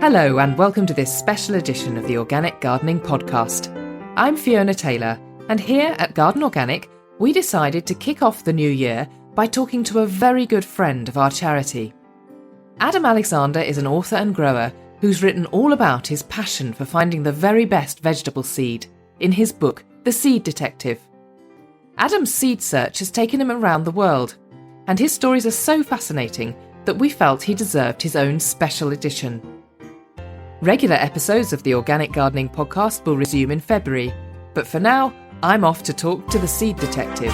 Hello and welcome to this special edition of the Organic Gardening Podcast. I'm Fiona Taylor, and here at Garden Organic, we decided to kick off the new year by talking to a very good friend of our charity. Adam Alexander is an author and grower who's written all about his passion for finding the very best vegetable seed in his book, The Seed Detective. Adam's seed search has taken him around the world, and his stories are so fascinating that we felt he deserved his own special edition. Regular episodes of the Organic Gardening Podcast will resume in February, but for now, I'm off to talk to the Seed Detective.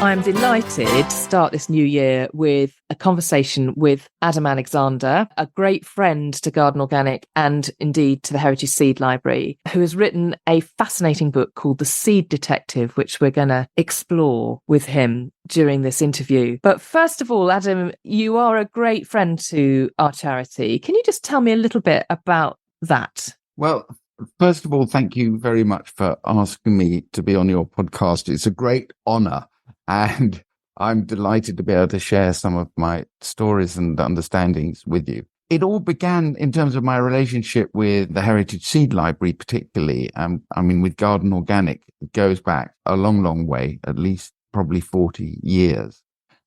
I'm delighted to start this new year with a conversation with Adam Alexander, a great friend to Garden Organic and indeed to the Heritage Seed Library, who has written a fascinating book called The Seed Detective, which we're going to explore with him during this interview. But first of all, Adam, you are a great friend to our charity. Can you just tell me a little bit about that? Well, first of all, thank you very much for asking me to be on your podcast. It's a great honour. And I'm delighted to be able to share some of my stories and understandings with you. It all began in terms of my relationship with the Heritage Seed Library, particularly. With Garden Organic, it goes back a long, long way, at least probably 40 years.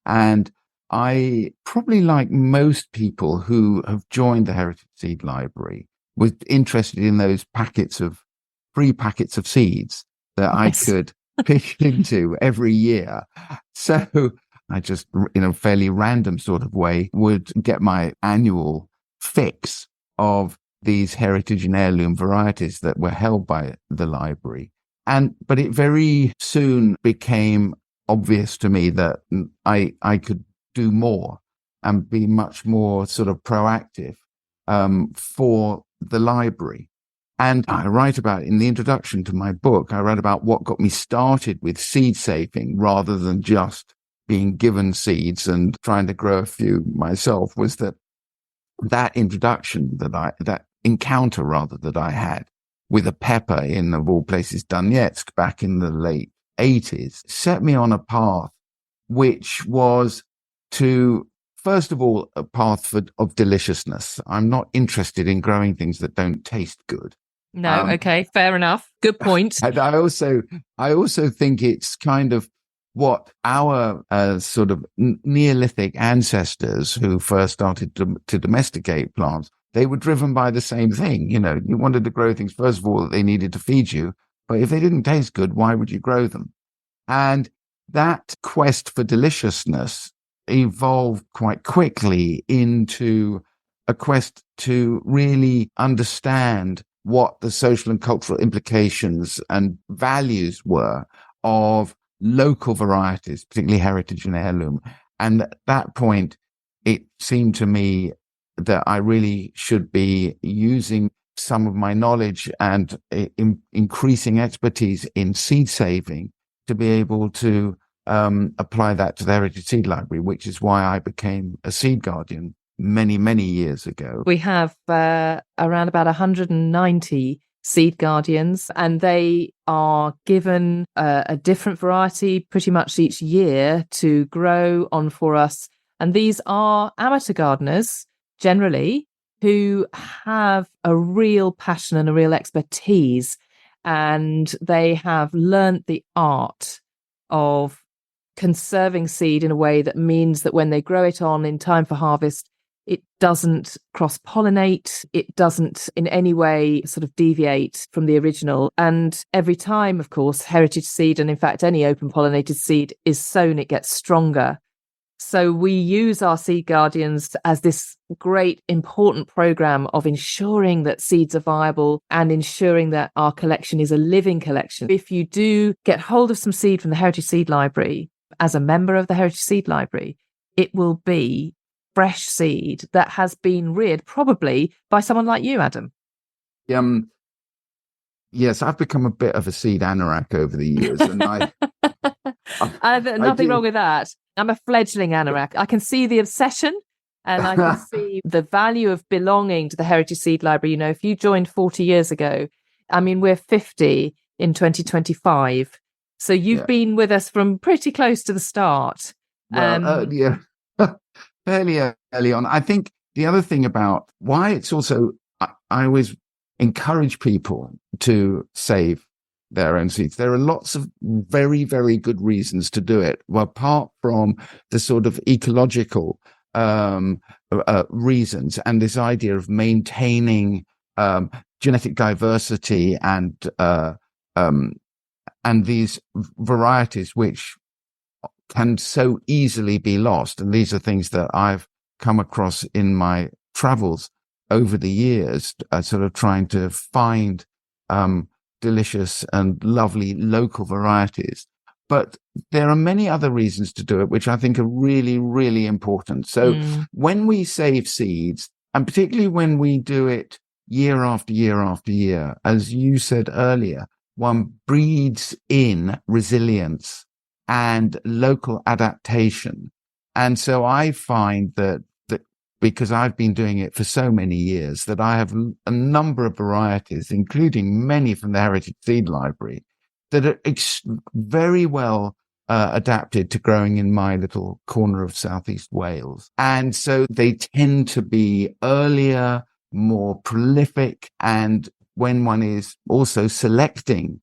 And I probably, like most people who have joined the Heritage Seed Library, was interested in those free packets of seeds that I could pick into every year. So I just, in a fairly random sort of way, would get my annual fix of these heritage and heirloom varieties that were held by the library. But it very soon became obvious to me that I could do more and be much more sort of proactive for the library. And I write about, in the introduction to my book, I write about what got me started with seed saving rather than just being given seeds and trying to grow a few myself, was that introduction, that encounter rather that I had with a pepper in, of all places, Donetsk back in the late 80s, set me on a path which was to, first of all, a path of deliciousness. I'm not interested in growing things that don't taste good. No, okay, fair enough. Good point. And I also think it's kind of what our sort of Neolithic ancestors who first started to domesticate plants, they were driven by the same thing. You know, you wanted to grow things, first of all, that they needed to feed you. But if they didn't taste good, why would you grow them? And that quest for deliciousness evolved quite quickly into a quest to really understand what the social and cultural implications and values were of local varieties, particularly heritage and heirloom. And at that point, it seemed to me that I really should be using some of my knowledge and increasing expertise in seed saving to be able to apply that to the Heritage Seed Library, which is why I became a seed guardian many, many years ago. We have around about 190 seed guardians, and they are given a different variety pretty much each year to grow on for us. And these are amateur gardeners, generally, who have a real passion and a real expertise, and they have learnt the art of conserving seed in a way that means that when they grow it on in time for harvest, it doesn't cross-pollinate. It doesn't in any way sort of deviate from the original. And every time, of course, heritage seed, and in fact, any open-pollinated seed is sown, it gets stronger. So we use our seed guardians as this great, important program of ensuring that seeds are viable and ensuring that our collection is a living collection. If you do get hold of some seed from the Heritage Seed Library, as a member of the Heritage Seed Library, it will be fresh seed that has been reared probably by someone like you, Adam. Yes, I've become a bit of a seed anorak over the years. And nothing wrong with that. I'm a fledgling anorak. I can see the obsession and I can see the value of belonging to the Heritage Seed Library. You know, if you joined 40 years ago, I mean, we're 50 in 2025. So you've been with us from pretty close to the start. Well, yeah, fairly early on. I think the other thing about why it's also, I always encourage people to save their own seeds. There are lots of very, very good reasons to do it. Well, apart from the sort of ecological reasons and this idea of maintaining genetic diversity and these varieties which can so easily be lost. And these are things that I've come across in my travels over the years, sort of trying to find delicious and lovely local varieties. But there are many other reasons to do it, which I think are really, really important. So when we save seeds, and particularly when we do it year after year after year, as you said earlier, one breeds in resilience and local adaptation. And so I find that because I've been doing it for so many years, that I have a number of varieties, including many from the Heritage Seed Library, that are very well adapted to growing in my little corner of Southeast Wales. And so they tend to be earlier, more prolific. And when one is also selecting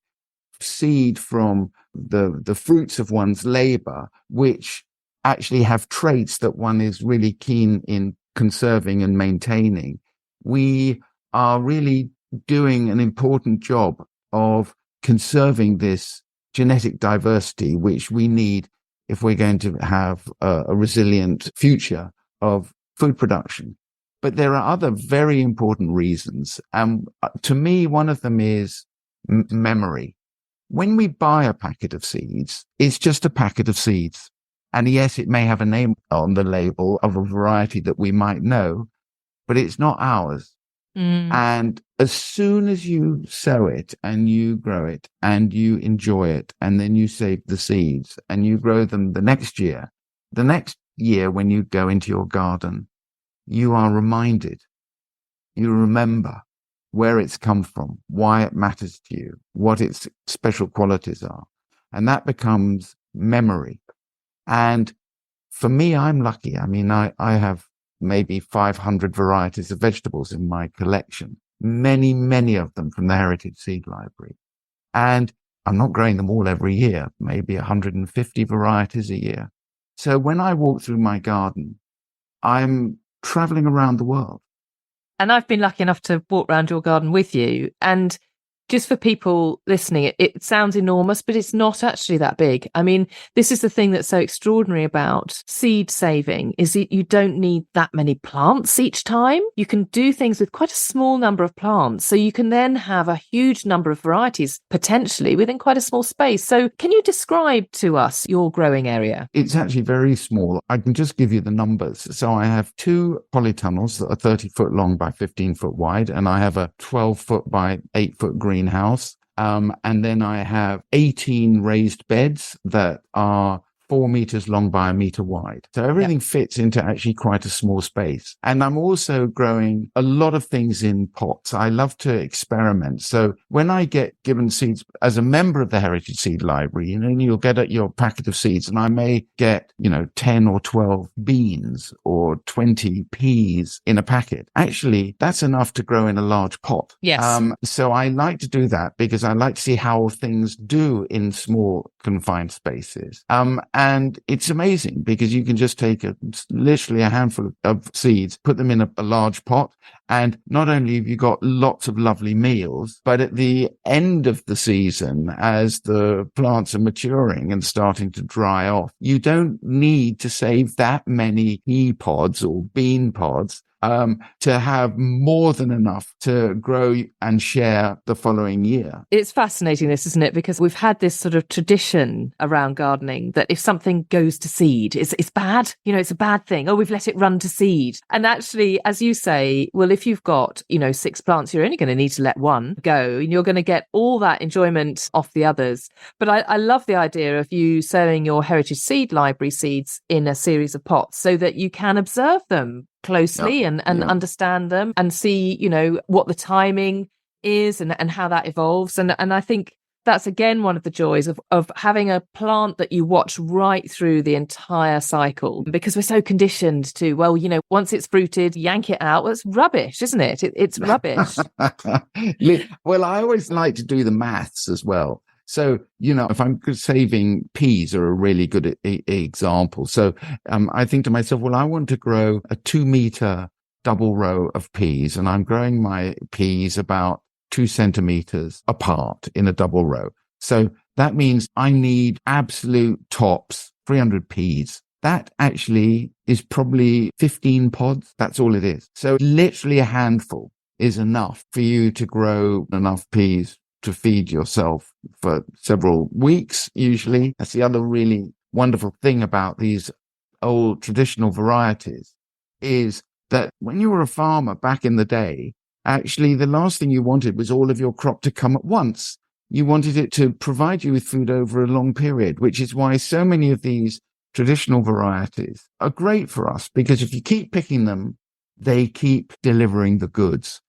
seed from the fruits of one's labor, which actually have traits that one is really keen in conserving and maintaining, we are really doing an important job of conserving this genetic diversity, which we need if we're going to have a resilient future of food production. But there are other very important reasons. And to me, one of them is memory. When we buy a packet of seeds, it's just a packet of seeds. And yes, it may have a name on the label of a variety that we might know, but it's not ours. And as soon as you sow it and you grow it and you enjoy it, and then you save the seeds and you grow them the next year when you go into your garden, you are reminded, you remember where it's come from, why it matters to you, what its special qualities are. And that becomes memory. And for me, I'm lucky. I mean, I have maybe 500 varieties of vegetables in my collection, many, many of them from the Heritage Seed Library. And I'm not growing them all every year, maybe 150 varieties a year. So when I walk through my garden, I'm traveling around the world. And I've been lucky enough to walk around your garden with you. And just for people listening, it sounds enormous, but it's not actually that big. I mean, this is the thing that's so extraordinary about seed saving, is that you don't need that many plants each time. You can do things with quite a small number of plants. So you can then have a huge number of varieties potentially within quite a small space. So can you describe to us your growing area? It's actually very small. I can just give you the numbers. So I have 2 polytunnels that are 30 foot long by 15 foot wide, and I have a 12 foot by 8 foot greenhouse. And then I have 18 raised beds that are 4 meters long by 1 meter wide. So everything fits into actually quite a small space. And I'm also growing a lot of things in pots. I love to experiment. So when I get given seeds as a member of the Heritage Seed Library, you'll get your packet of seeds, and I may get, 10 or 12 beans or 20 peas in a packet. Actually, that's enough to grow in a large pot. Yes. So I like to do that because I like to see how things do in small confined spaces. And it's amazing because you can just take literally a handful of seeds, put them in a large pot. And not only have you got lots of lovely meals, but at the end of the season, as the plants are maturing and starting to dry off, you don't need to save that many pea pods or bean pods to have more than enough to grow and share the following year. It's fascinating, this, isn't it? Because we've had this sort of tradition around gardening that if something goes to seed, it's bad. It's a bad thing. Oh, we've let it run to seed. And actually, as you say, well, if you've got, 6 plants, you're only going to need to let one go, and you're going to get all that enjoyment off the others. But I love the idea of you sowing your Heritage Seed Library seeds in a series of pots so that you can observe them closely and understand them and see, what the timing is and how that evolves. And I think that's again one of the joys of having a plant that you watch right through the entire cycle, because we're so conditioned to, well, once it's fruited, yank it out. Well, it's rubbish, isn't it? It's rubbish. Well, I always like to do the maths as well. So, if I'm saving, peas are a really good example. So I think to myself, well, I want to grow a 2-meter double row of peas, and I'm growing my peas about 2 centimeters apart in a double row. So that means I need absolute tops 300 peas. That actually is probably 15 pods. That's all it is. So literally a handful is enough for you to grow enough peas to feed yourself for several weeks, usually. That's the other really wonderful thing about these old traditional varieties, is that when you were a farmer back in the day, actually the last thing you wanted was all of your crop to come at once. You wanted it to provide you with food over a long period, which is why so many of these traditional varieties are great for us, because if you keep picking them, they keep delivering the goods.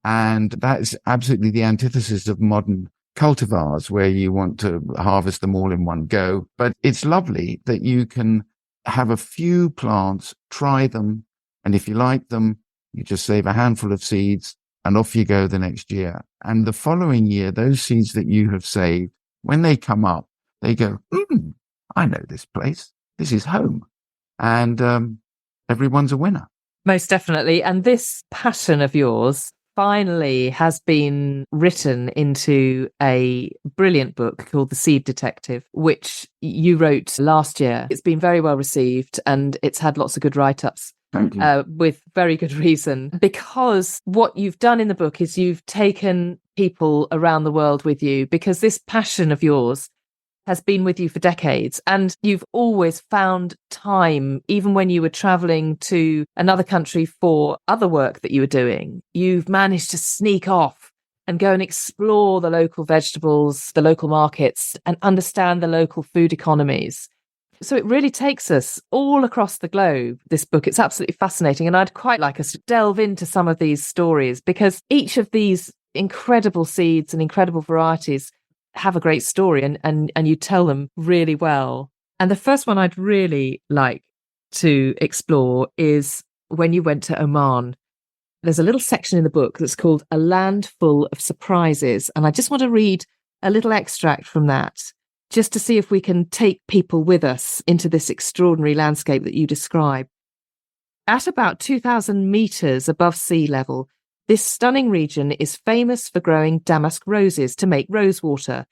And that's absolutely the antithesis of modern cultivars, where you want to harvest them all in one go. But it's lovely that you can have a few plants, try them, and if you like them, you just save a handful of seeds and off you go the next year. And the following year, those seeds that you have saved, when they come up, they go, I know this place. This is home. And everyone's a winner. Most definitely. And this passion of yours finally has been written into a brilliant book called The Seed Detective, which you wrote last year. It's been very well received and it's had lots of good write-ups. Thank you. With very good reason, because what you've done in the book is you've taken people around the world with you, because this passion of yours has been with you for decades, and you've always found time, even when you were traveling to another country for other work that you were doing, you've managed to sneak off and go and explore the local vegetables, the local markets, and understand the local food economies. So it really takes us all across the globe, this book. It's absolutely fascinating. And I'd quite like us to delve into some of these stories, because each of these incredible seeds and incredible varieties have a great story, and you tell them really well. And the first one I'd really like to explore is when you went to Oman. There's a little section in the book that's called A Land Full of Surprises. And I just want to read a little extract from that, just to see if we can take people with us into this extraordinary landscape that you describe. At about 2,000 meters above sea level, this stunning region is famous for growing damask roses to make rose water,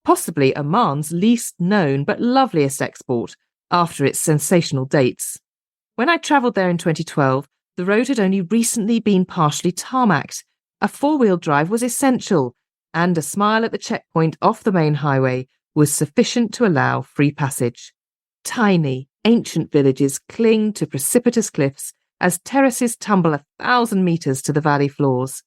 possibly Oman's least known but loveliest export after its sensational dates. When I travelled there in 2012, the road had only recently been partially tarmacked. A 4-wheel drive was essential, and a smile at the checkpoint off the main highway was sufficient to allow free passage. Tiny, ancient villages cling to precipitous cliffs as terraces tumble 1,000 metres to the valley floors.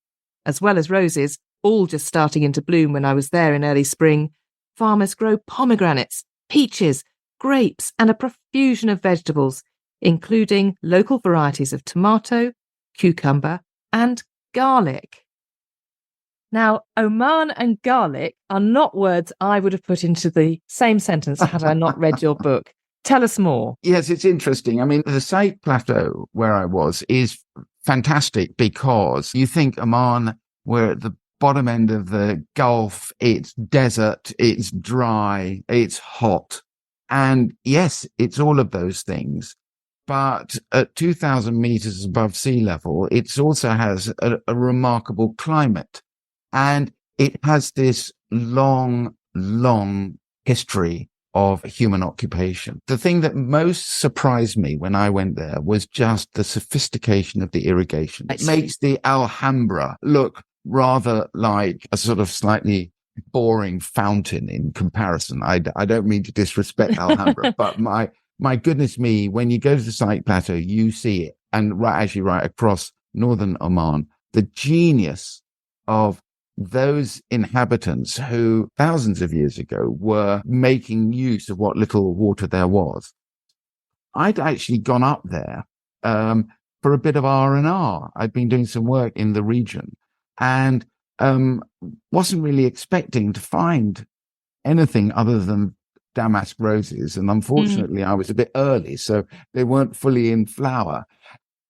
As well as roses, all just starting into bloom when I was there in early spring, farmers grow pomegranates, peaches, grapes, and a profusion of vegetables, including local varieties of tomato, cucumber, and garlic. Now, Oman and garlic are not words I would have put into the same sentence had I not read your book. Tell us more. Yes, it's interesting. I mean, the Saik Plateau where I was is fantastic, because you think Oman, we're at the bottom end of the Gulf, it's desert, it's dry, it's hot. And yes, it's all of those things. But at 2,000 meters above sea level, it also has a remarkable climate. And it has this long, long history of human occupation. The thing that most surprised me when I went there was just the sophistication of the irrigation. It makes the Alhambra look rather like a sort of slightly boring fountain in comparison. I don't mean to disrespect Alhambra, but my goodness me, when you go to the Saik Plateau, you see it. And right across northern Oman, the genius of those inhabitants who thousands of years ago were making use of what little water there was. I'd actually gone up there for a bit of R&R. I'd been doing some work in the region and wasn't really expecting to find anything other than damask roses. And unfortunately, I was a bit early, so they weren't fully in flower.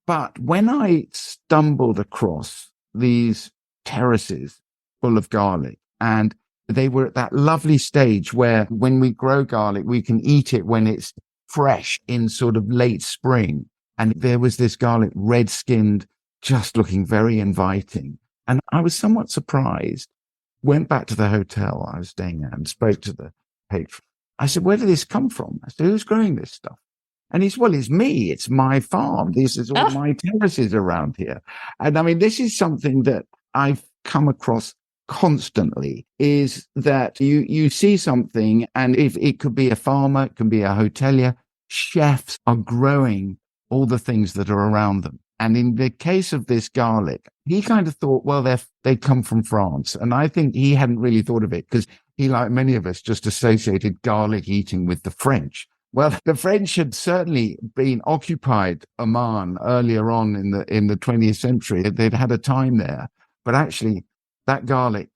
But when I stumbled across these terraces full of garlic, and they were at that lovely stage where when we grow garlic, we can eat it when it's fresh in sort of late spring. And there was this garlic, red skinned, just looking very inviting. And I was somewhat surprised, went back to the hotel I was staying at and spoke to the patron. I said, where did this come from? I said, who's growing this stuff? And he said, well, it's me. It's my farm. This is all my terraces around here. And I mean, this is something that I've come across constantly, is that you see something, and if it could be a farmer, it can be a hotelier, chefs are growing all the things that are around them. And in the case of this garlic, he kind of thought, well, they come from France. And I think he hadn't really thought of it because he, like many of us, just associated garlic eating with the French. Well, the French had certainly been occupied Oman earlier on in the 20th century. They'd had a time there, but actually that garlic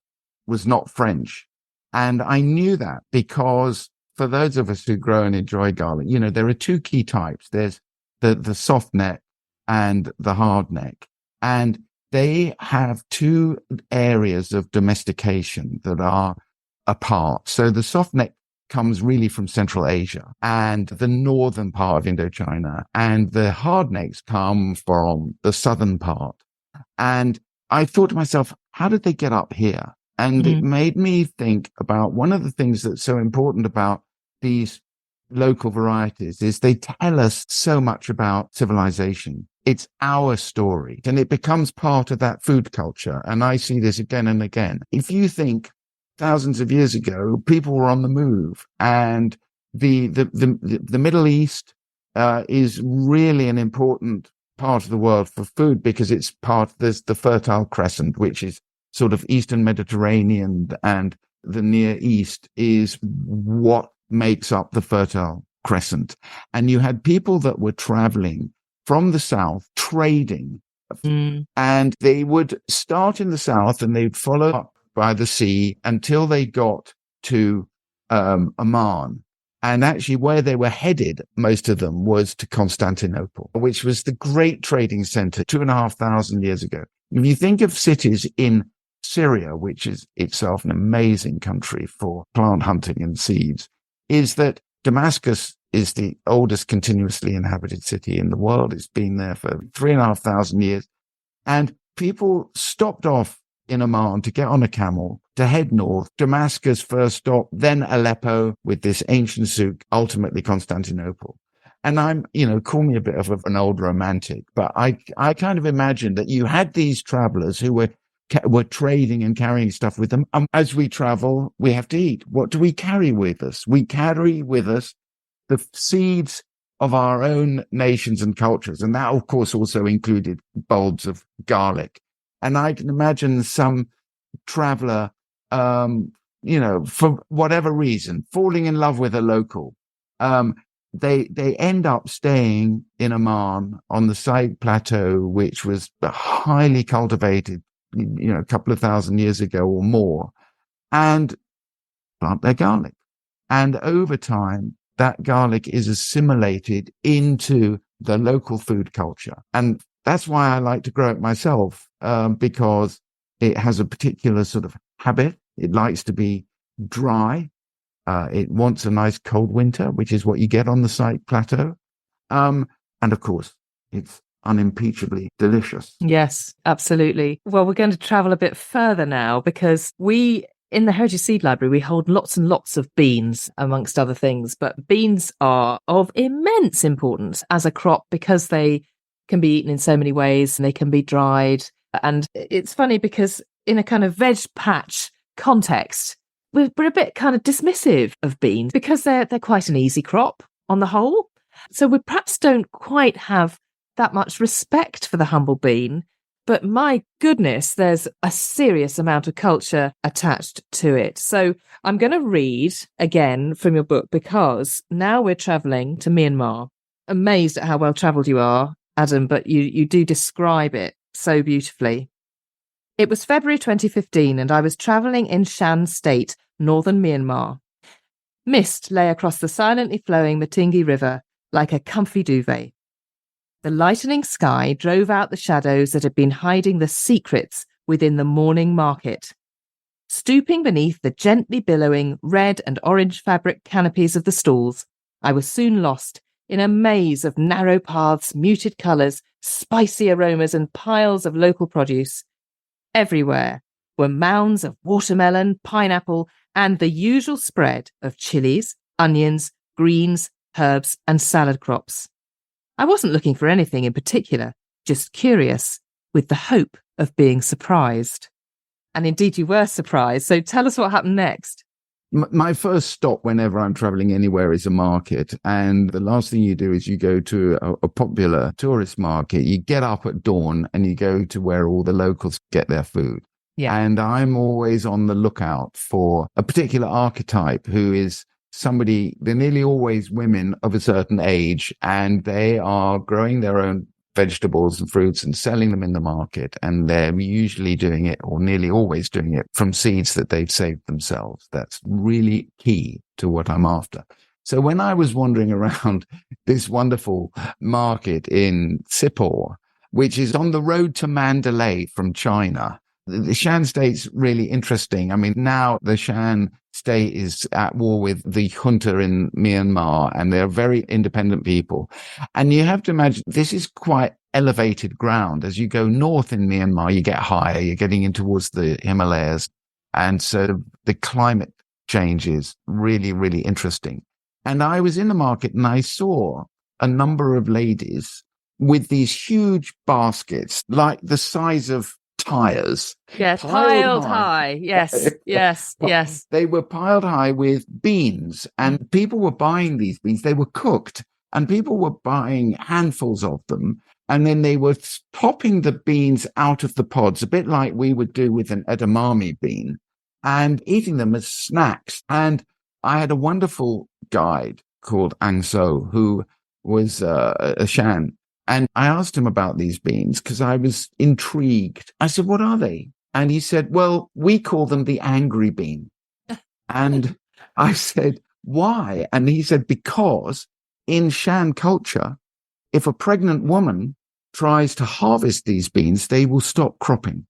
was not French. And I knew that because for those of us who grow and enjoy garlic, there are two key types. There's the soft neck and the hard neck. And they have two areas of domestication that are apart. So the soft neck comes really from Central Asia and the northern part of Indochina, and the hardnecks come from the southern part. And I thought to myself, how did they get up here? And it made me think about one of the things that's so important about these local varieties is they tell us so much about civilization. It's our story, and it becomes part of that food culture. And I see this again and again. If you think thousands of years ago, people were on the move, and the Middle East is really an important part of the world for food because it's part of the Fertile Crescent, which is sort of Eastern Mediterranean, and the Near East is what makes up the Fertile Crescent. And you had people that were traveling from the south, trading, and they would start in the south and they'd follow up by the sea until they got to Oman. And actually where they were headed, most of them, was to Constantinople, which was the great trading center 2,500 years ago. If you think of cities in Syria, which is itself an amazing country for plant hunting and seeds, is that Damascus is the oldest continuously inhabited city in the world. It's been there for 3,500 years. And people stopped off in Oman to get on a camel to head north. Damascus first stop, then Aleppo with this ancient souk, ultimately Constantinople. And I'm, call me a bit of an old romantic, but I kind of imagine that you had these travelers who were trading and carrying stuff with them. As we travel, we have to eat. What do we carry with us? We carry with us the seeds of our own nations and cultures. And that, of course, also included bulbs of garlic. And I can imagine some traveler, for whatever reason, falling in love with a local. They end up staying in Oman on the Said Plateau, which was highly cultivated, a couple of thousand years ago or more, and plant their garlic. And over time, that garlic is assimilated into the local food culture. And that's why I like to grow it myself, because it has a particular sort of habit. It likes to be dry. It wants a nice cold winter, which is what you get on the Said Plateau. And of course, it's unimpeachably delicious. Yes, absolutely. Well, we're going to travel a bit further now because in the Heritage Seed Library, we hold lots and lots of beans, amongst other things. But beans are of immense importance as a crop because they can be eaten in so many ways and they can be dried. And it's funny because in a kind of veg patch context, we're a bit kind of dismissive of beans because they're quite an easy crop on the whole. So we perhaps don't quite have that much respect for the humble bean. But my goodness, there's a serious amount of culture attached to it. So I'm going to read again from your book because now we're travelling to Myanmar. Amazed at how well travelled you are, Adam, but you do describe it so beautifully. It was February 2015 and I was travelling in Shan State, northern Myanmar. Mist lay across the silently flowing Matingi River like a comfy duvet. The lightening sky drove out the shadows that had been hiding the secrets within the morning market. Stooping beneath the gently billowing red and orange fabric canopies of the stalls, I was soon lost in a maze of narrow paths, muted colours, spicy aromas, and piles of local produce. Everywhere were mounds of watermelon, pineapple, and the usual spread of chilies, onions, greens, herbs, and salad crops. I wasn't looking for anything in particular, just curious, with the hope of being surprised. And indeed you were surprised, so tell us what happened next. My first stop whenever I'm traveling anywhere is a market. And the last thing you do is you go to a popular tourist market. You get up at dawn and you go to where all the locals get their food. Yeah. And I'm always on the lookout for a particular archetype who is somebody, they're nearly always women of a certain age, and they are growing their own vegetables and fruits and selling them in the market. And they're usually doing it, or nearly always doing it, from seeds that they've saved themselves. That's really key to what I'm after. So when I was wandering around this wonderful market in Sipor, which is on the road to Mandalay from China, the Shan state's really interesting. I mean, now the Shan state is at war with the junta in Myanmar, and they're very independent people. And you have to imagine this is quite elevated ground. As you go north in Myanmar, you get higher, you're getting in towards the Himalayas. And so the climate change is really, really interesting. And I was in the market and I saw a number of ladies with these huge baskets, like the size of tires. Yes, piled high. Yes, yes, yes. They were piled high with beans, and people were buying these beans. They were cooked, and people were buying handfuls of them. And then they were popping the beans out of the pods, a bit like we would do with an edamame bean, and eating them as snacks. And I had a wonderful guide called Ang So, who was a Shan. And I asked him about these beans because I was intrigued. I said, what are they? And he said, well, we call them the angry bean. And I said, why? And he said, because in Shan culture, if a pregnant woman tries to harvest these beans, they will stop cropping.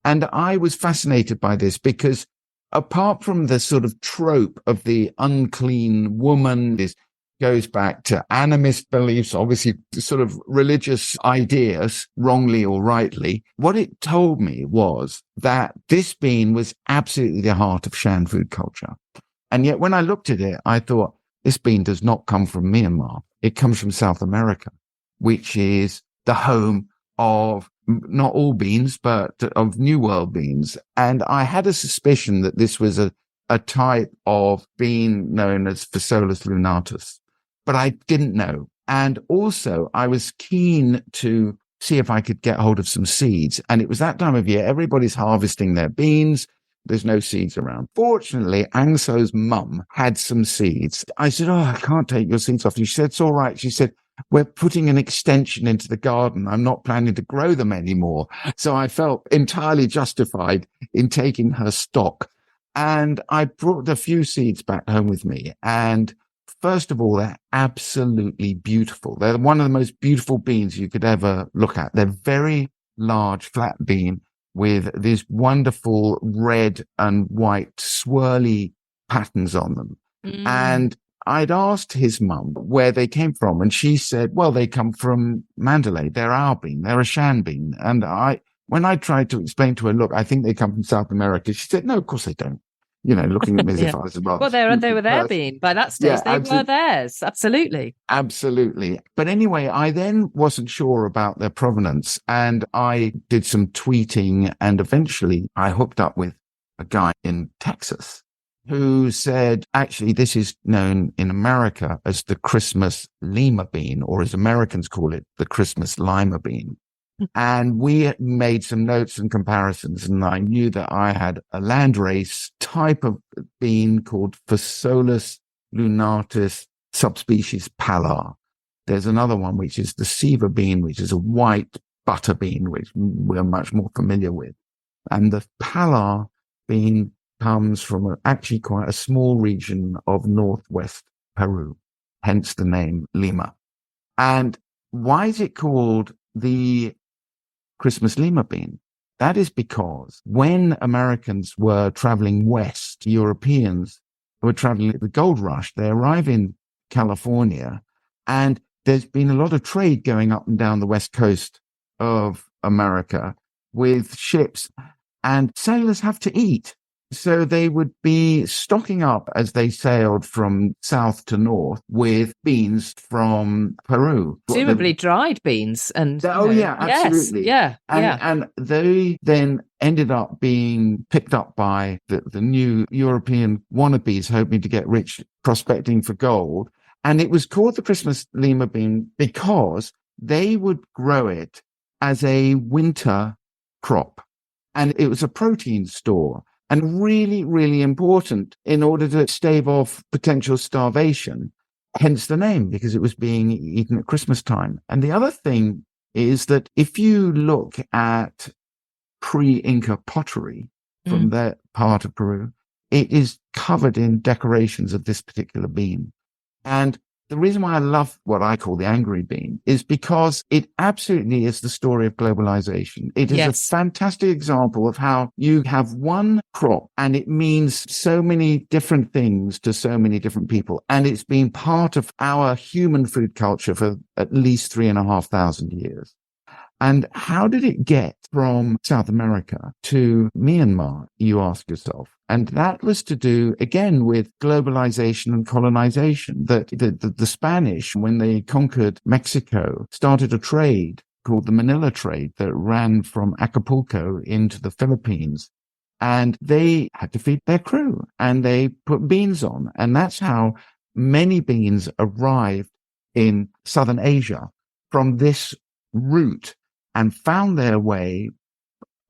And I was fascinated by this because apart from the sort of trope of the unclean woman, this goes back to animist beliefs, obviously sort of religious ideas, wrongly or rightly. What it told me was that this bean was absolutely the heart of Shan food culture. And yet when I looked at it, I thought, this bean does not come from Myanmar. It comes from South America, which is the home of not all beans, but of New World beans. And I had a suspicion that this was a type of bean known as Physolus lunatus, but I didn't know. And also I was keen to see if I could get hold of some seeds. And it was that time of year, everybody's harvesting their beans. There's no seeds around. Fortunately, Ang So's mum had some seeds. I said, oh, I can't take your seeds off you. She said, it's all right. She said, we're putting an extension into the garden. I'm not planning to grow them anymore. So I felt entirely justified in taking her stock. And I brought a few seeds back home with me. And first of all, they're absolutely beautiful. They're one of the most beautiful beans you could ever look at. They're very large, flat bean with these wonderful red and white swirly patterns on them. And I'd asked his mum where they came from, and she said, well, they come from Mandalay. They're our bean. They're a Shan bean. And when I tried to explain to her, look, I think they come from South America, she said, no, of course they don't. You know, looking at me as if I was a rather. Well, they were their bean. By that stage, they were theirs. Absolutely. Absolutely. But anyway, I then wasn't sure about their provenance, and I did some tweeting, and eventually I hooked up with a guy in Texas who said, actually, this is known in America as the Christmas lima bean, or as Americans call it, the Christmas lima bean. And we made some notes and comparisons, and I knew that I had a landrace type of bean called Physolus lunatus subspecies Palar. There's another one, which is the Siva bean, which is a white butter bean, which we're much more familiar with. And the Palar bean comes from actually quite a small region of northwest Peru, hence the name Lima. And why is it called the Christmas lima bean? That is because when Americans were traveling west, Europeans were traveling the gold rush, they arrive in California, and there's been a lot of trade going up and down the west coast of America with ships, and sailors have to eat. So they would be stocking up as they sailed from south to north with beans from Peru. Presumably dried beans. And yeah, absolutely. Yes, yeah. And they then ended up being picked up by the new European wannabes hoping to get rich, prospecting for gold. And it was called the Christmas lima bean because they would grow it as a winter crop. And it was a protein store. And really, really important in order to stave off potential starvation, hence the name, because it was being eaten at Christmas time. And the other thing is that if you look at pre-Inca pottery from that part of Peru, it is covered in decorations of this particular bean. And the reason why I love what I call the angry bean is because it absolutely is the story of globalization. It is a fantastic example of how you have one crop and it means so many different things to so many different people. And it's been part of our human food culture for at least 3,500 years. And how did it get from South America to Myanmar, you ask yourself? And that was to do, again, with globalization and colonization. That the Spanish, when they conquered Mexico, started a trade called the Manila trade that ran from Acapulco into the Philippines. And they had to feed their crew and they put beans on. And that's how many beans arrived in Southern Asia from this route and found their way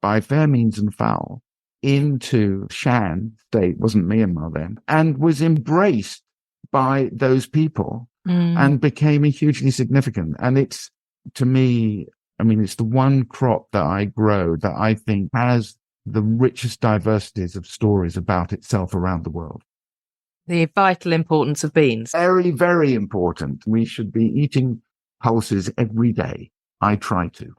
by fair means and foul into Shan state, wasn't Myanmar then, and was embraced by those people and became hugely significant. And it's, to me, I mean, it's the one crop that I grow that I think has the richest diversities of stories about itself around the world. The vital importance of beans. Very, very important. We should be eating pulses every day. I try to.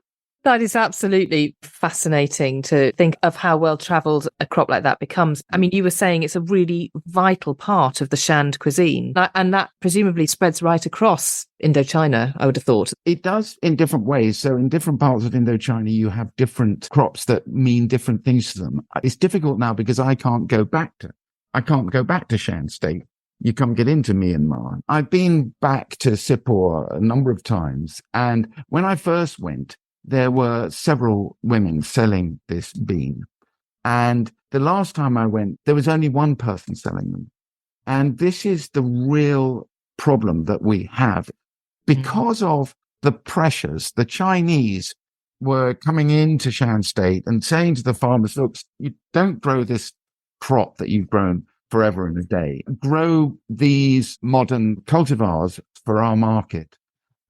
That is absolutely fascinating to think of how well-travelled a crop like that becomes. I mean, you were saying it's a really vital part of the Shan cuisine, and that presumably spreads right across Indochina, I would have thought. It does in different ways. So in different parts of Indochina, you have different crops that mean different things to them. It's difficult now because I can't go back to Shan State. You can't get into Myanmar. I've been back to Sipor a number of times. And when I first went, there were several women selling this bean. And the last time I went, there was only one person selling them. And this is the real problem that we have because of the pressures. The Chinese were coming into Shan State and saying to the farmers, look, you don't grow this crop that you've grown forever and a day. Grow these modern cultivars for our market.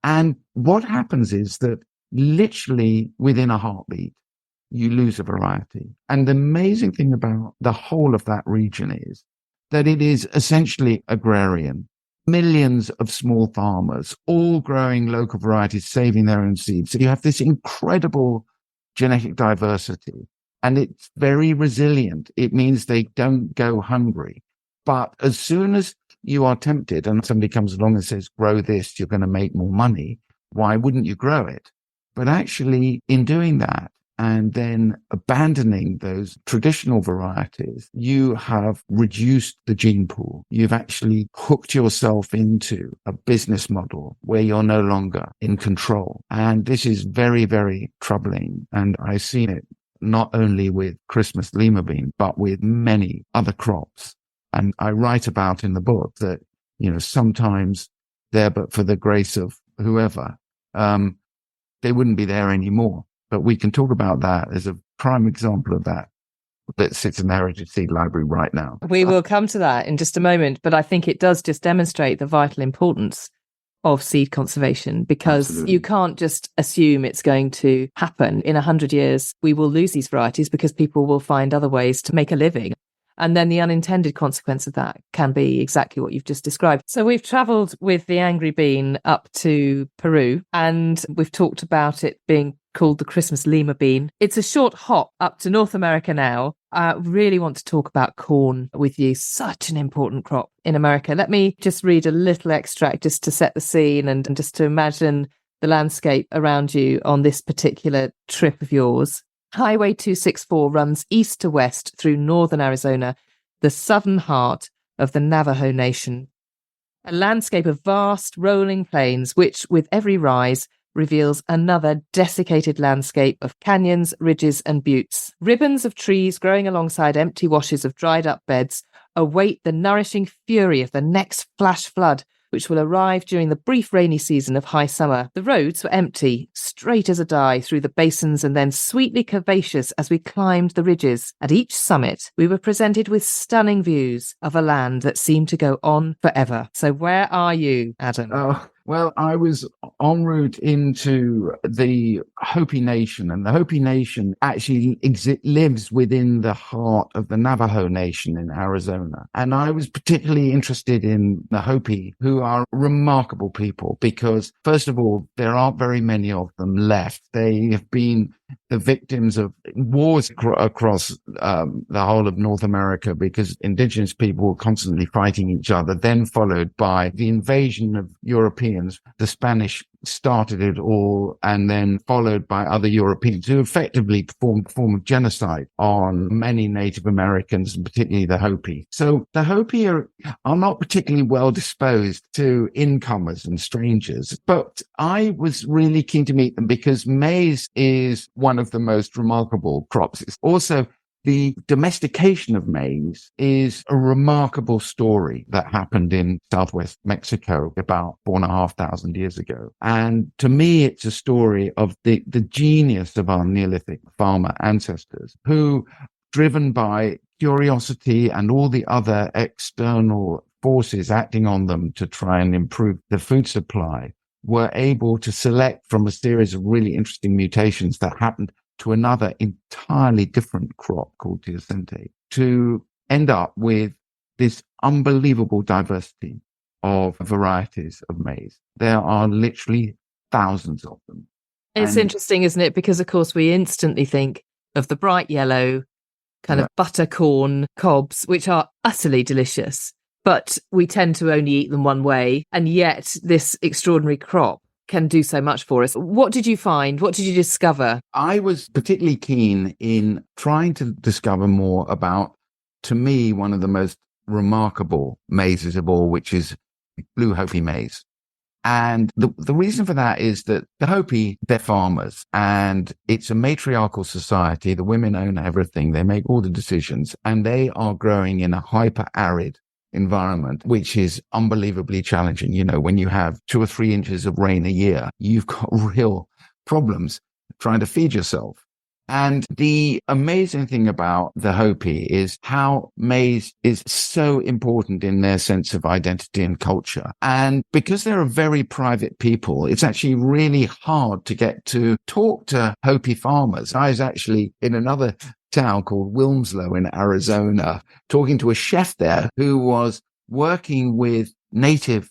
And what happens is that literally within a heartbeat, you lose a variety. And the amazing thing about the whole of that region is that it is essentially agrarian. Millions of small farmers, all growing local varieties, saving their own seeds. So you have this incredible genetic diversity. And it's very resilient. It means they don't go hungry. But as soon as you are tempted and somebody comes along and says, grow this, you're going to make more money, why wouldn't you grow it? But actually, in doing that and then abandoning those traditional varieties, you have reduced the gene pool. You've actually hooked yourself into a business model where you're no longer in control. And this is very, very troubling. And I've seen it not only with Christmas lima bean, but with many other crops. And I write about in the book that, sometimes there, but for the grace of whoever, they wouldn't be there anymore. But we can talk about that as a prime example of that sits in the Heritage Seed Library right now. We will come to that in just a moment, but I think it does just demonstrate the vital importance of seed conservation, because Absolutely. You can't just assume it's going to happen. In 100 years, we will lose these varieties because people will find other ways to make a living. And then the unintended consequence of that can be exactly what you've just described. So we've travelled with the angry bean up to Peru, and we've talked about it being called the Christmas lima bean. It's a short hop up to North America now. I really want to talk about corn with you. Such an important crop in America. Let me just read a little extract just to set the scene and just to imagine the landscape around you on this particular trip of yours. Highway 264 runs east to west through northern Arizona, the southern heart of the Navajo Nation. A landscape of vast rolling plains, which, with every rise, reveals another desiccated landscape of canyons, ridges, and buttes. Ribbons of trees growing alongside empty washes of dried-up beds await the nourishing fury of the next flash flood, which will arrive during the brief rainy season of high summer. The roads were empty, straight as a die through the basins and then sweetly curvaceous as we climbed the ridges. At each summit, we were presented with stunning views of a land that seemed to go on forever. So where are you, Adam? Well, I was en route into the Hopi Nation, and the Hopi Nation actually lives within the heart of the Navajo Nation in Arizona. And I was particularly interested in the Hopi, who are remarkable people because, first of all, there aren't very many of them left. They have been the victims of wars across the whole of North America because indigenous people were constantly fighting each other, then followed by the invasion of Europeans. The Spanish started it all and then followed by other Europeans who effectively performed a form of genocide on many Native Americans and particularly the Hopi. So the Hopi are not particularly well disposed to incomers and strangers, but I was really keen to meet them because maize is one of the most remarkable crops. It's also the domestication of maize is a remarkable story that happened in southwest Mexico about 4,500 years ago. And to me, it's a story of the genius of our Neolithic farmer ancestors who, driven by curiosity and all the other external forces acting on them to try and improve the food supply, were able to select from a series of really interesting mutations that happened to another entirely different crop called teosinte to end up with this unbelievable diversity of varieties of maize. There are literally thousands of them. It's interesting, isn't it? Because, of course, we instantly think of the bright yellow kind of buttercorn cobs, which are utterly delicious, but we tend to only eat them one way. And yet this extraordinary crop can do so much for us. What did you find? What did you discover? I was particularly keen in trying to discover more about, to me, one of the most remarkable mazes of all, which is blue Hopi maize. And the reason for that is that the Hopi, they're farmers, and it's a matriarchal society. The women own everything. They make all the decisions, and they are growing in a hyper-arid environment, which is unbelievably challenging. You know, when you have 2 or 3 inches of rain a year, you've got real problems trying to feed yourself. And the amazing thing about the Hopi is how maize is so important in their sense of identity and culture. And because they're a very private people, it's actually really hard to get to talk to Hopi farmers. I was actually in another town called Wilmslow in Arizona, talking to a chef there who was working with native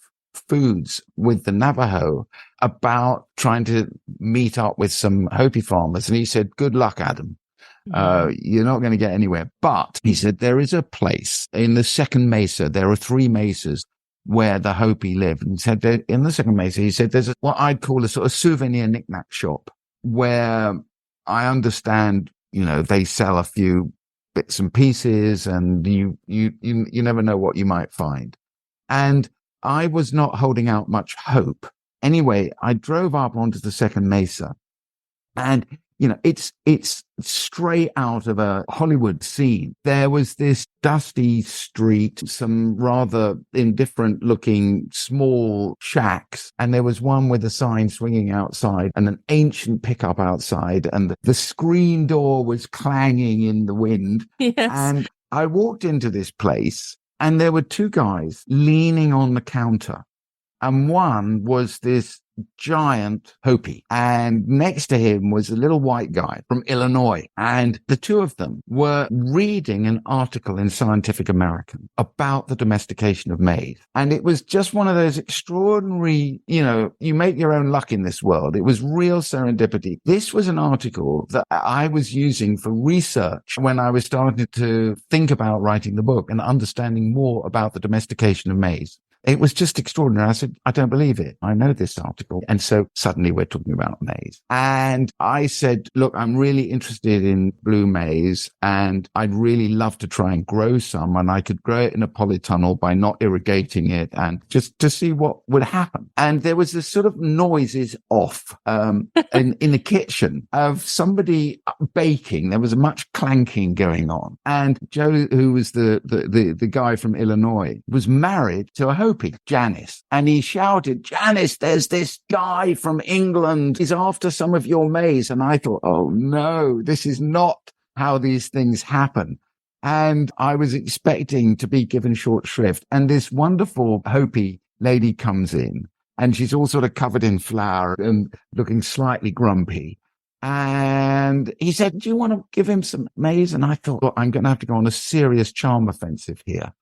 foods with the Navajo about trying to meet up with some Hopi farmers. And he said, good luck, Adam. You're not going to get anywhere. But he said, there is a place in the second mesa. There are 3 mesas where the Hopi live. And he said, in the second mesa, he said, there's what I'd call a sort of souvenir knick-knack shop where I understand, you know, they sell a few bits and pieces and you never know what you might find. And I was not holding out much hope. Anyway, I drove up onto the second mesa and, you know, it's straight out of a Hollywood scene. There was this dusty street, some rather indifferent looking small shacks. And there was one with a sign swinging outside and an ancient pickup outside. And the screen door was clanging in the wind. Yes. And I walked into this place and there were 2 guys leaning on the counter. And one was this giant Hopi. And next to him was a little white guy from Illinois. And the two of them were reading an article in Scientific American about the domestication of maize. And it was just one of those extraordinary, you make your own luck in this world. It was real serendipity. This was an article that I was using for research when I was starting to think about writing the book and understanding more about the domestication of maize. It was just extraordinary. I said, I don't believe it. I know this article. And so suddenly we're talking about maize. And I said, look, I'm really interested in blue maize and I'd really love to try and grow some. And I could grow it in a polytunnel by not irrigating it and just to see what would happen. And there was this sort of noises off in the kitchen of somebody baking. There was much clanking going on. And Joe, who was the guy from Illinois, was married to a Hopi, Janice, and he shouted, Janice, there's this guy from England. He's after some of your maize. And I thought, oh no, this is not how these things happen. And I was expecting to be given short shrift. And this wonderful Hopi lady comes in and she's all sort of covered in flour and looking slightly grumpy. And he said, do you want to give him some maize? And I thought, well, I'm going to have to go on a serious charm offensive here.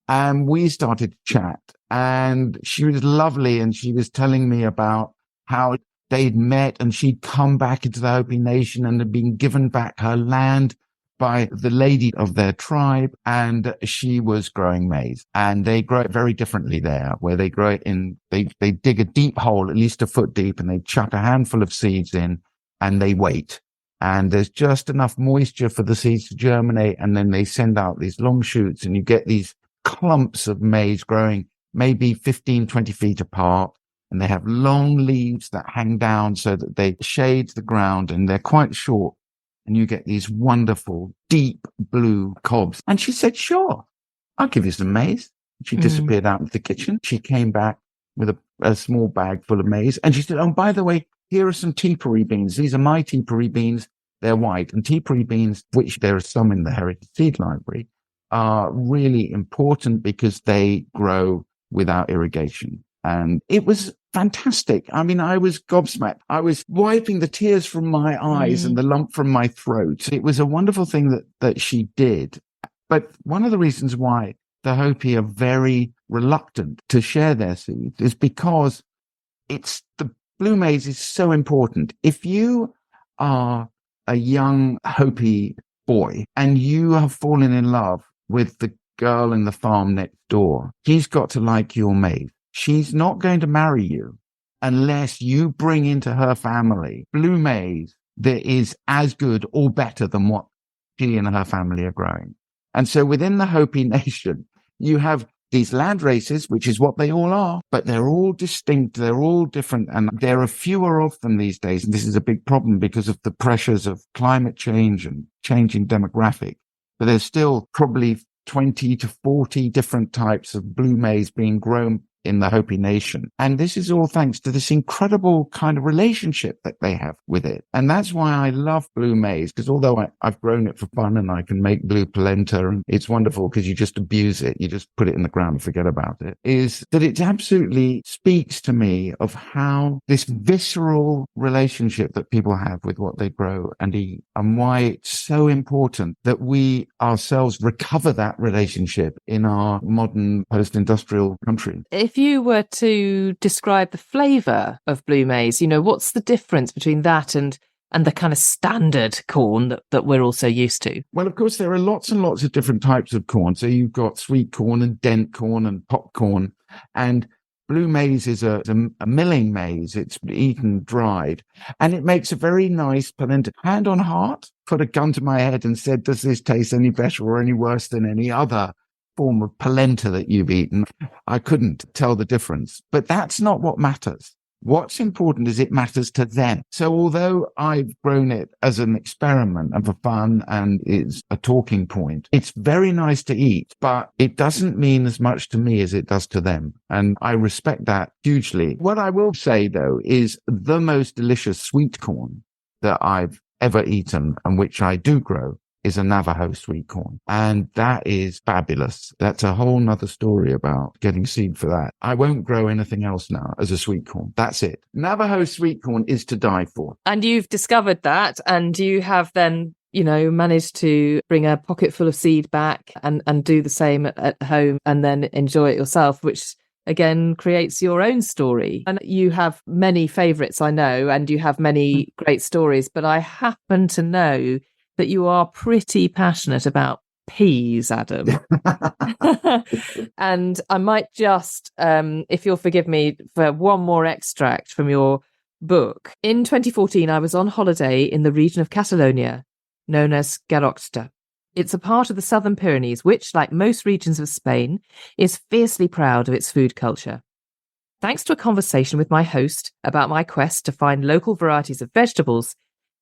And we started to chat and she was lovely. And she was telling me about how they'd met and she'd come back into the Hopi nation and had been given back her land by the lady of their tribe. And she was growing maize and they grow it very differently there, where they grow it they dig a deep hole, at least a foot deep, and they chuck a handful of seeds in and they wait. And there's just enough moisture for the seeds to germinate. And then they send out these long shoots and you get these clumps of maize growing maybe 15, 20 feet apart. And they have long leaves that hang down so that they shade the ground and they're quite short. And you get these wonderful, deep blue cobs. And she said, sure, I'll give you some maize. She disappeared out into the kitchen. She came back with a small bag full of maize. And she said, oh, by the way, here are some teepery beans. These are my teepery beans. They're white. And teepery beans, which there are some in the Heritage Seed Library, are really important because they grow without irrigation. And it was fantastic. I mean, I was gobsmacked. I was wiping the tears from my eyes and the lump from my throat. It was a wonderful thing that she did. But one of the reasons why the Hopi are very reluctant to share their seeds is because the blue maize is so important. If you are a young Hopi boy and you have fallen in love with the girl in the farm next door, she's got to like your maize. She's not going to marry you unless you bring into her family blue maize that is as good or better than what she and her family are growing. And so within the Hopi nation, you have these land races, which is what they all are, but they're all distinct. They're all different. And there are fewer of them these days. And this is a big problem because of the pressures of climate change and changing demographic. But there's still probably 20 to 40 different types of blue maize being grown in the Hopi nation. And this is all thanks to this incredible kind of relationship that they have with it. And that's why I love blue maize, because although I've grown it for fun and I can make blue polenta and it's wonderful because you just abuse it, you just put it in the ground and forget about it, is that it absolutely speaks to me of how this visceral relationship that people have with what they grow and eat, and why it's so important that we ourselves recover that relationship in our modern post-industrial country. If you were to describe the flavour of blue maize, what's the difference between that and the kind of standard corn that we're also used to? Well, of course, there are lots and lots of different types of corn. So you've got sweet corn and dent corn and popcorn. And blue maize is a milling maize. It's eaten dried. And it makes a very nice polenta. Hand on heart, put a gun to my head and said, does this taste any better or any worse than any other form of polenta that you've eaten? I couldn't tell the difference. But that's not what matters. What's important is it matters to them. So although I've grown it as an experiment and for fun and it's a talking point, it's very nice to eat, but it doesn't mean as much to me as it does to them. And I respect that hugely. What I will say, though, is the most delicious sweet corn that I've ever eaten and which I do grow is a Navajo sweet corn. And that is fabulous. That's a whole nother story about getting seed for that. I won't grow anything else now as a sweet corn. That's it. Navajo sweet corn is to die for. And you've discovered that, and you have then, managed to bring a pocket full of seed back and do the same at home and then enjoy it yourself, which again creates your own story. And you have many favorites, I know, and you have many great stories, but I happen to know that you are pretty passionate about peas, Adam. And I might just, if you'll forgive me for one more extract from your book. In 2014, I was on holiday in the region of Catalonia, known as Garrocha. It's a part of the Southern Pyrenees, which, like most regions of Spain, is fiercely proud of its food culture. Thanks to a conversation with my host about my quest to find local varieties of vegetables,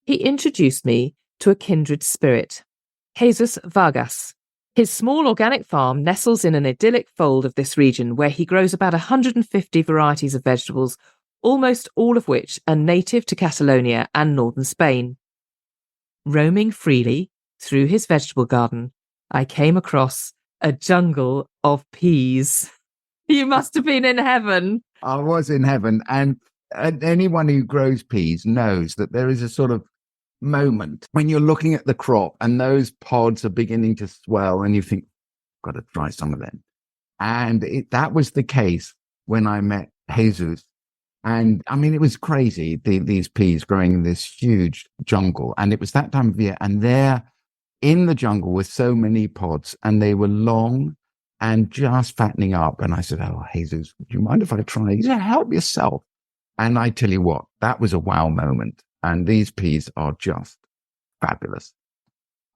he introduced me to a kindred spirit, Jesus Vargas. His small organic farm nestles in an idyllic fold of this region where he grows about 150 varieties of vegetables, almost all of which are native to Catalonia and northern Spain. Roaming freely through his vegetable garden, I came across a jungle of peas. You must have been in heaven. I was in heaven. And anyone who grows peas knows that there is a sort of moment when you're looking at the crop and those pods are beginning to swell and you think, got to try some of them. And that was the case when I met Jesus. And I mean, it was crazy, these peas growing in this huge jungle. And it was that time of year. And there in the jungle were so many pods and they were long and just fattening up. And I said, oh, Jesus, would you mind if I try? He said, help yourself. And I tell you what, that was a wow moment. And these peas are just fabulous.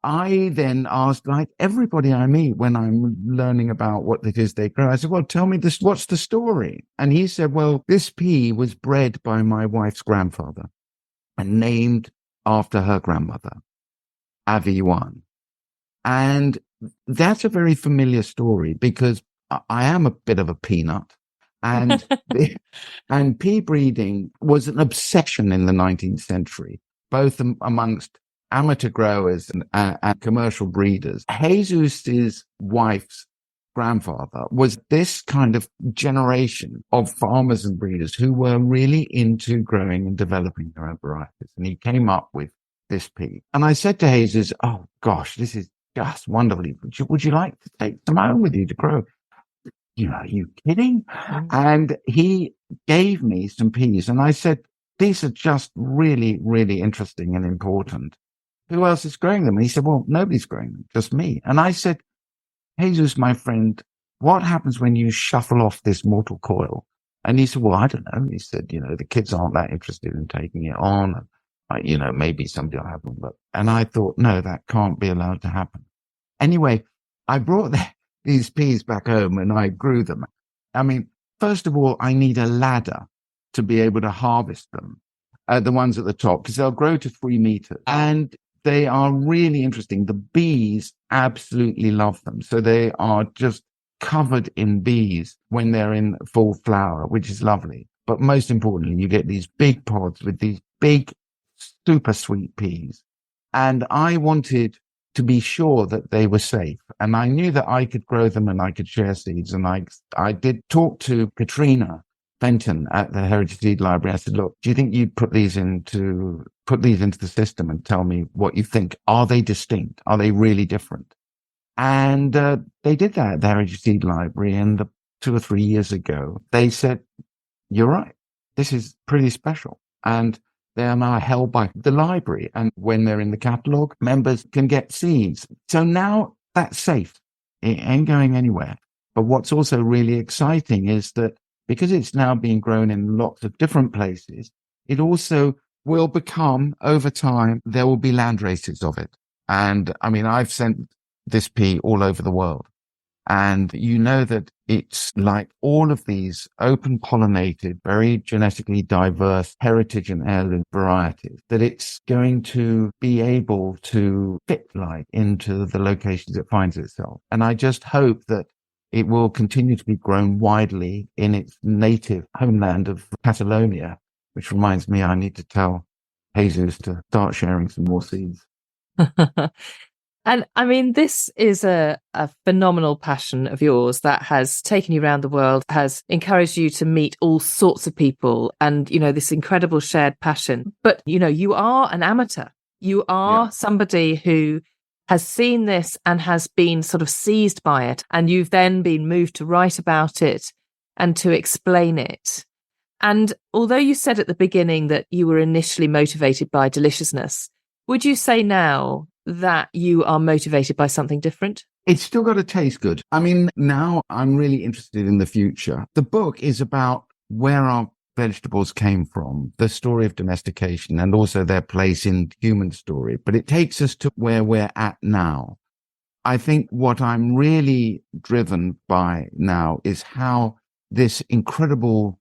I then asked, like everybody I meet when I'm learning about what it is they grow, I said, well, tell me this, what's the story? And he said, well, this pea was bred by my wife's grandfather and named after her grandmother, Ep1. And that's a very familiar story because I am a bit of a peanut. And and pea breeding was an obsession in the 19th century, both amongst amateur growers and commercial breeders. Jesus's wife's grandfather was this kind of generation of farmers and breeders who were really into growing and developing their own varieties. And he came up with this pea. And I said to Jesus, oh gosh, this is just wonderful. Would you like to take some home with you to grow? Are you kidding? And he gave me some peas. And I said, these are just really, really interesting and important. Who else is growing them? And he said, well, nobody's growing them, just me. And I said, Jesus, my friend, what happens when you shuffle off this mortal coil? And he said, well, I don't know. He said, the kids aren't that interested in taking it on. Maybe somebody will have them. And I thought, no, that can't be allowed to happen. Anyway, I brought these peas back home and I grew them. I mean, first of all, I need a ladder to be able to harvest them, the ones at the top, because they'll grow to 3 meters. And they are really interesting. The bees absolutely love them. So they are just covered in bees when they're in full flower, which is lovely. But most importantly, you get these big pods with these big, super sweet peas. And I wanted to be sure that they were safe. And I knew that I could grow them and I could share seeds. And I did talk to Katrina Fenton at the Heritage Seed Library. I said, look, do you think you'd put these into the system and tell me what you think? Are they distinct? Are they really different? And they did that at the Heritage Seed Library. And 2 or 3 years ago, they said, you're right. This is pretty special. And they are now held by the library. And when they're in the catalogue, members can get seeds. So now that's safe. It ain't going anywhere. But what's also really exciting is that because it's now being grown in lots of different places, it also will become, over time, there will be land races of it. And I mean, I've sent this pea all over the world. And that it's like all of these open pollinated, very genetically diverse heritage and heirloom varieties, that it's going to be able to fit like into the locations it finds itself. And I just hope that it will continue to be grown widely in its native homeland of Catalonia, which reminds me I need to tell Jesus to start sharing some more seeds. And I mean, this is a phenomenal passion of yours that has taken you around the world, has encouraged you to meet all sorts of people and, this incredible shared passion. But, you are an amateur. You are somebody who has seen this and has been sort of seized by it. And you've then been moved to write about it and to explain it. And although you said at the beginning that you were initially motivated by deliciousness, would you say now that you are motivated by something different? It's still got to taste good. I mean, now I'm really interested in the future. The book is about where our vegetables came from, the story of domestication, and also their place in human story. But it takes us to where we're at now. I think what I'm really driven by now is how this incredible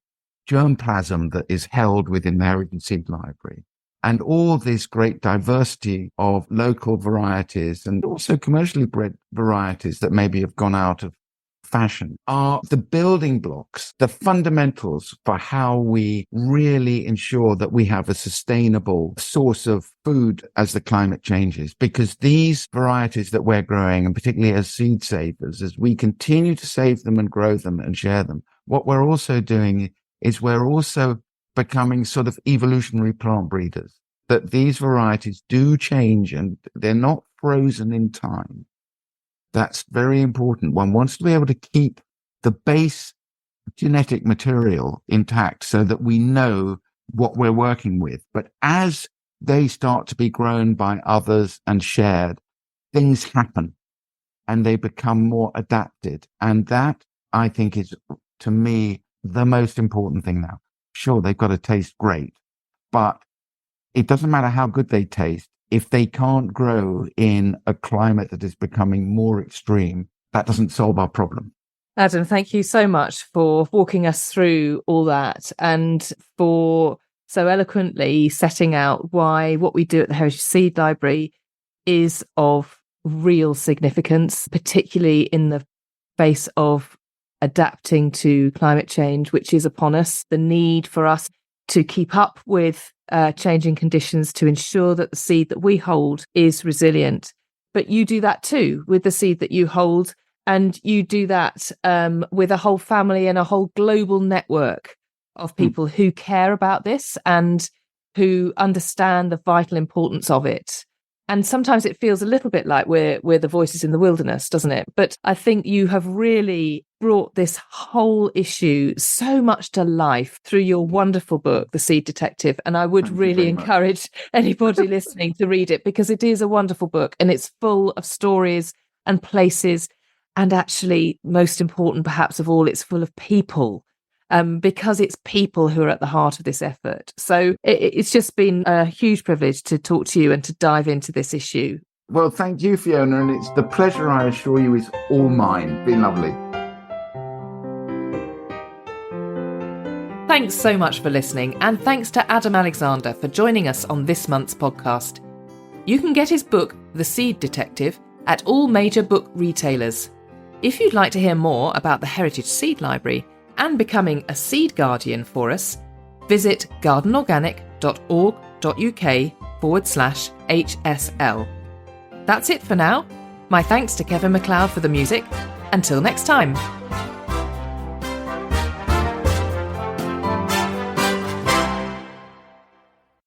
germplasm that is held within the Heritage Seed Library and all this great diversity of local varieties and also commercially bred varieties that maybe have gone out of fashion are the building blocks, the fundamentals for how we really ensure that we have a sustainable source of food as the climate changes. Because these varieties that we're growing, and particularly as seed savers, as we continue to save them and grow them and share them, what we're also doing is we're also becoming sort of evolutionary plant breeders, that these varieties do change and they're not frozen in time. That's very important. One wants to be able to keep the base genetic material intact so that we know what we're working with. But as they start to be grown by others and shared, things happen and they become more adapted. And that, I think, is, to me, the most important thing now. Sure, they've got to taste great, but it doesn't matter how good they taste. If they can't grow in a climate that is becoming more extreme, that doesn't solve our problem. Adam, thank you so much for walking us through all that and for so eloquently setting out why what we do at the Heritage Seed Library is of real significance, particularly in the face of adapting to climate change, which is upon us, the need for us to keep up with changing conditions to ensure that the seed that we hold is resilient. But you do that too with the seed that you hold, and you do that with a whole family and a whole global network of people who care about this and who understand the vital importance of it. And sometimes it feels a little bit like we're the voices in the wilderness, doesn't it? But I think you have really brought this whole issue so much to life through your wonderful book, The Seed Detective. And I would really encourage anybody listening to read it, because it is a wonderful book and it's full of stories and places. And actually, most important perhaps of all, it's full of people. Because it's people who are at the heart of this effort. So it's just been a huge privilege to talk to you and to dive into this issue. Well, thank you, Fiona, and it's the pleasure, I assure you, is all mine. It's been lovely. Thanks so much for listening, and thanks to Adam Alexander for joining us on this month's podcast. You can get his book, The Seed Detective, at all major book retailers. If you'd like to hear more about the Heritage Seed Library and becoming a seed guardian for us, visit gardenorganic.org.uk/HSL. That's it for now. My thanks to Kevin MacLeod for the music. Until next time.